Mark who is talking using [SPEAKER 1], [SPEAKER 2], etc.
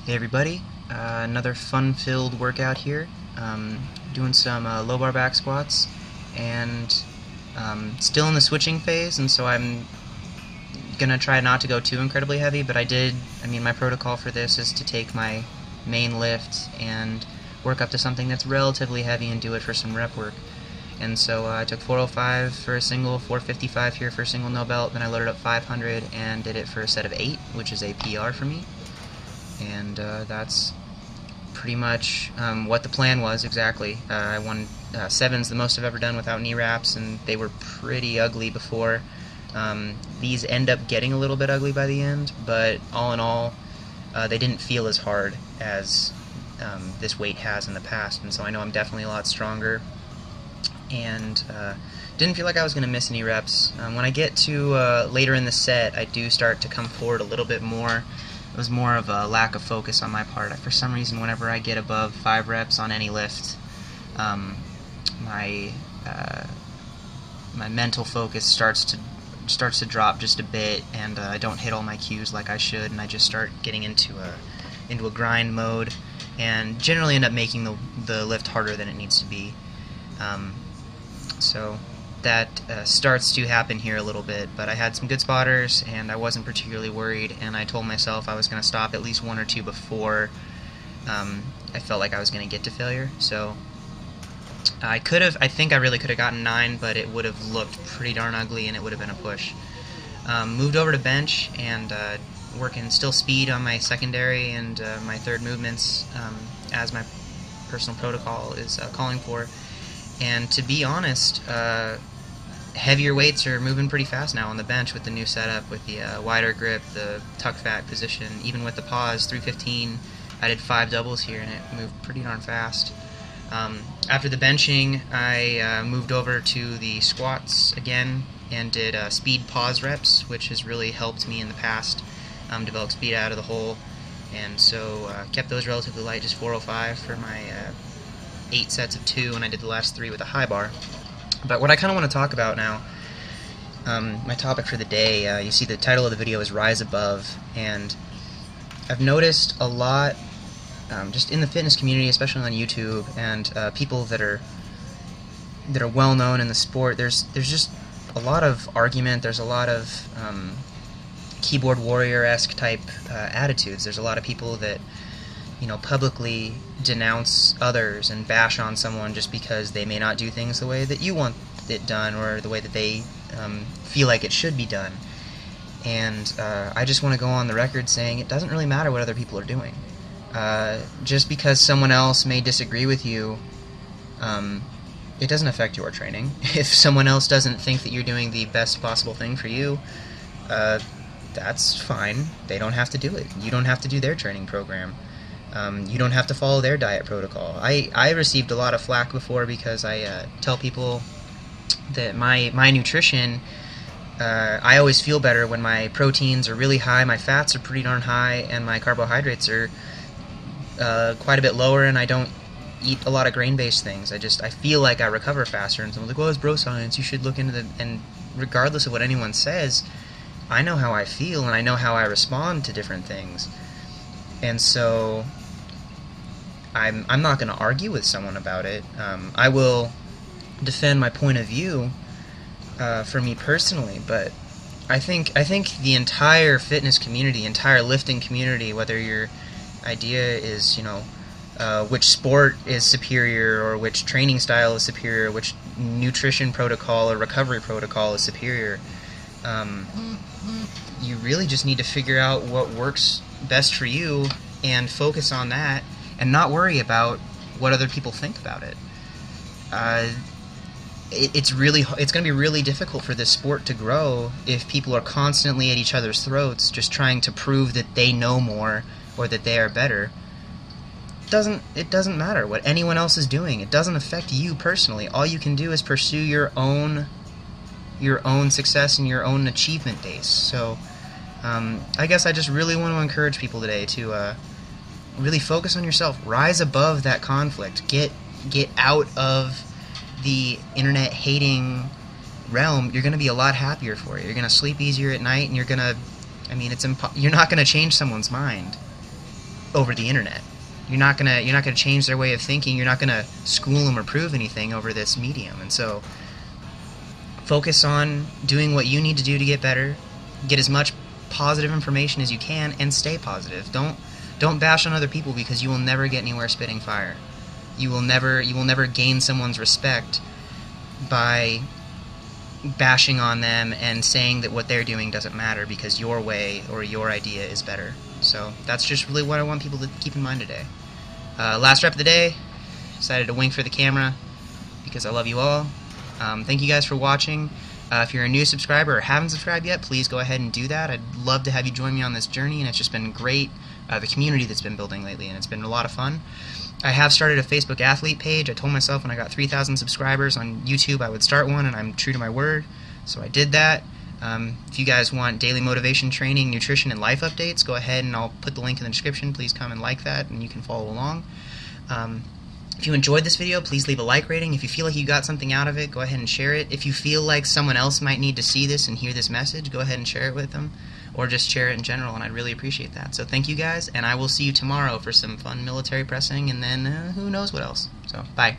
[SPEAKER 1] Hey everybody, another fun-filled workout here. Doing some low bar back squats, and still in the switching phase, and so I'm gonna try not to go too incredibly heavy. But my protocol for this is to take my main lift and work up to something that's relatively heavy and do it for some rep work. And so I took 405 for a single, 455 here for a single no belt, then I loaded up 500 and did it for a set of 8, which is a PR for me. And that's pretty much what the plan was exactly. I won 7's the most I've ever done without knee wraps, and they were pretty ugly before. These end up getting a little bit ugly by the end, but all in all, they didn't feel as hard as this weight has in the past, and so I know I'm definitely a lot stronger. And didn't feel like I was going to miss any reps. When I get to later in the set, I do start to come forward a little bit more. It was more of a lack of focus on my part. For some reason, whenever I get above 5 reps on any lift, my mental focus starts to drop just a bit, and I don't hit all my cues like I should, and I just start getting into a grind mode, and generally end up making the lift harder than it needs to be. So that starts to happen here a little bit, but I had some good spotters and I wasn't particularly worried, and I told myself I was going to stop at least 1 or 2 before I felt like I was going to get to failure. So I think I really could have gotten 9, but it would have looked pretty darn ugly and it would have been a push. Moved over to bench and working still speed on my secondary and my third movements as my personal protocol is calling for. And to be honest, heavier weights are moving pretty fast now on the bench with the new setup, with the wider grip, the tuck back position, even with the pause, 315. I did 5 doubles here and it moved pretty darn fast. After the benching, I moved over to the squats again and did speed pause reps, which has really helped me in the past develop speed out of the hole. And so kept those relatively light, just 405 for my 8 sets of 2, and I did the last 3 with a high bar. But what I kind of want to talk about now, my topic for the day, you see the title of the video is Rise Above, and I've noticed a lot just in the fitness community, especially on YouTube, and people that are well known in the sport. There's just a lot of argument. There's a lot of keyboard warrior-esque type attitudes. There's a lot of people that publicly denounce others and bash on someone just because they may not do things the way that you want it done or the way that they feel like it should be done. And I just want to go on the record saying it doesn't really matter what other people are doing. Just because someone else may disagree with you, it doesn't affect your training. If someone else doesn't think that you're doing the best possible thing for you, that's fine. They don't have to do it. You don't have to do their training program. You don't have to follow their diet protocol. I received a lot of flack before because I tell people that my nutrition, I always feel better when my proteins are really high, my fats are pretty darn high, and my carbohydrates are quite a bit lower, and I don't eat a lot of grain-based things. I feel like I recover faster, and someone's like, well, it's bro science, you should look into and regardless of what anyone says, I know how I feel, and I know how I respond to different things. And so I'm not going to argue with someone about it. I will defend my point of view for me personally, but I think the entire fitness community, entire lifting community, whether your idea is which sport is superior or which training style is superior, which nutrition protocol or recovery protocol is superior, you really just need to figure out what works best for you and focus on that and not worry about what other people think about it. It's going to be really difficult for this sport to grow if people are constantly at each other's throats just trying to prove that they know more or that they are better. It doesn't matter what anyone else is doing. It doesn't affect you personally. All you can do is pursue your own success and your own achievement base. So I guess I just really want to encourage people today to really focus on yourself. Rise above that conflict. Get out of the internet hating realm. You're going to be a lot happier for it. You're going to sleep easier at night, and you're not going to change someone's mind. over the internet. You're not gonna change their way of thinking. You're not gonna school them or prove anything over this medium. And so, focus on doing what you need to do to get better. Get as much positive information as you can, and stay positive. Don't bash on other people, because you will never get anywhere spitting fire. You will never gain someone's respect by bashing on them and saying that what they're doing doesn't matter because your way or your idea is better. So that's just really what I want people to keep in mind today. Last rep of the day. Decided to wink for the camera because I love you all. Thank you guys for watching. If you're a new subscriber or haven't subscribed yet, please go ahead and do that. I'd love to have you join me on this journey, and it's just been great, the community that's been building lately, and it's been a lot of fun. I have started a Facebook athlete page. I told myself when I got 3,000 subscribers on YouTube I would start one, and I'm true to my word, so I did that. If you guys want daily motivation training, nutrition, and life updates, go ahead and I'll put the link in the description. Please come and like that, and you can follow along. If you enjoyed this video, please leave a like rating. If you feel like you got something out of it, go ahead and share it. If you feel like someone else might need to see this and hear this message, go ahead and share it with them, or just share it in general, and I'd really appreciate that. So thank you guys, and I will see you tomorrow for some fun military pressing, and then who knows what else. So, bye.